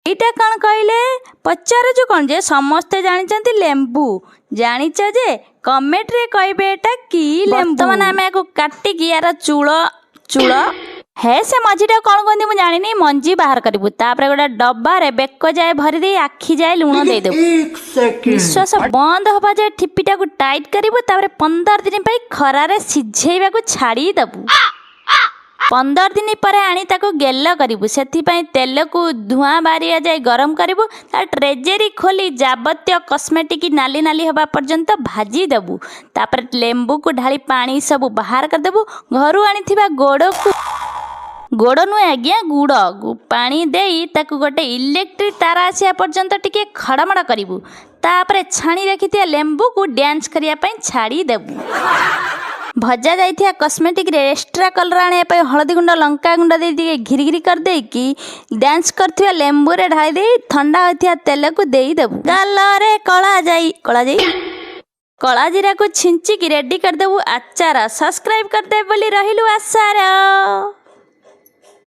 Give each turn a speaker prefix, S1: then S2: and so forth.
S1: ଏଇଟା କ'ଣ କହିଲେ? ପଚାରୁଛୁ କ'ଣ ଯେ ସମସ୍ତେ ଜାଣିଛନ୍ତି ଲେମ୍ବୁ। ଜାଣିଛ ଯେ କମେଣ୍ଟରେ କହିବେ ଏଟା କି ଲେମ୍ବୁ। ବର୍ତ୍ତମାନ ଆମେ ୟାକୁ କାଟିକି ୟାର ଚୂଳ ହେ ସେ ମଝିଟା କ'ଣ କୁହନ୍ତି ମୁଁ ଜାଣିନି, ମଞ୍ଜି ବାହାର କରିବୁ। ତାପରେ ଗୋଟେ ଡବାରେ ବେକ ଯାଏ ଭରି ଦେଇ ଆଖି ଯାଏ ଲୁଣ ଦେଇଦେବୁ। ନିଶ୍ୱାସ ବନ୍ଦ ହେବା ଯାଏ ଠିପିଟାକୁ ଟାଇଟ୍ କରିବୁ। ତାପରେ 15 ଦିନ ପାଇଁ ଖରାରେ ସିଝେଇବାକୁ ଛାଡ଼ିଦେବୁ। 15 ଦିନ ପରେ ଆଣି ତାକୁ ଗେଲ କରିବୁ। ସେଥିପାଇଁ ତେଲକୁ ଧୂଆଁ ବାହାରିବା ଯାଏ ଗରମ କରିବୁ। ତା ଟ୍ରେଜେରୀ ଖୋଲି ଯାବତୀୟ କସ୍ମେଟିକ୍ ନାଲି ନାଲି ହେବା ପର୍ଯ୍ୟନ୍ତ ଭାଜି ଦେବୁ। ତାପରେ ଲେମ୍ବୁକୁ ଢାଳି ପାଣି ସବୁ ବାହାର କରିଦେବୁ। ଘରୁ ଆଣିଥିବା ଗୋଡ଼ ନୁହେଁ ଆଜ୍ଞା, ଗୁଡ଼ ପାଣି ଦେଇ ତାକୁ ଗୋଟେ ଇଲେକ୍ଟ୍ରିକ୍ ତାର ଆସିବା ପର୍ଯ୍ୟନ୍ତ ଟିକେ ଖଡ଼ମଡ଼ କରିବୁ। ତାପରେ ଛାଣି ରଖିଥିବା ଲେମ୍ବୁକୁ ଡ୍ୟାନ୍ସ କରିବା ପାଇଁ ଛାଡ଼ିଦେବୁ। ଭଜା ଯାଇଥିବା କସ୍ମେଟିକ୍ରେ ଏକ୍ସଟ୍ରା କଲର୍ ଆଣିବା ପାଇଁ ହଳଦୀ ଗୁଣ୍ଡ ଲଙ୍କା ଗୁଣ୍ଡ ଦେଇ ଟିକେ ଘିରି ଘିରି କରିଦେଇକି ଡ୍ୟାନ୍ସ କରିଥିବା ଲେମ୍ବୁରେ ଢାଳି ଦେଇ ଥଣ୍ଡା ହୋଇଥିବା ତେଲକୁ ଦେଇଦେବୁ। ଗାଲରେ କଳା ଜିରାକୁ ଛିଞ୍ଚିକି ରେଡ଼ି କରିଦେବୁ ଆଚାର। ସବସ୍କ୍ରାଇବ୍ କରିଦେବେ ବୋଲି ରହିଲୁ ଆଶାର।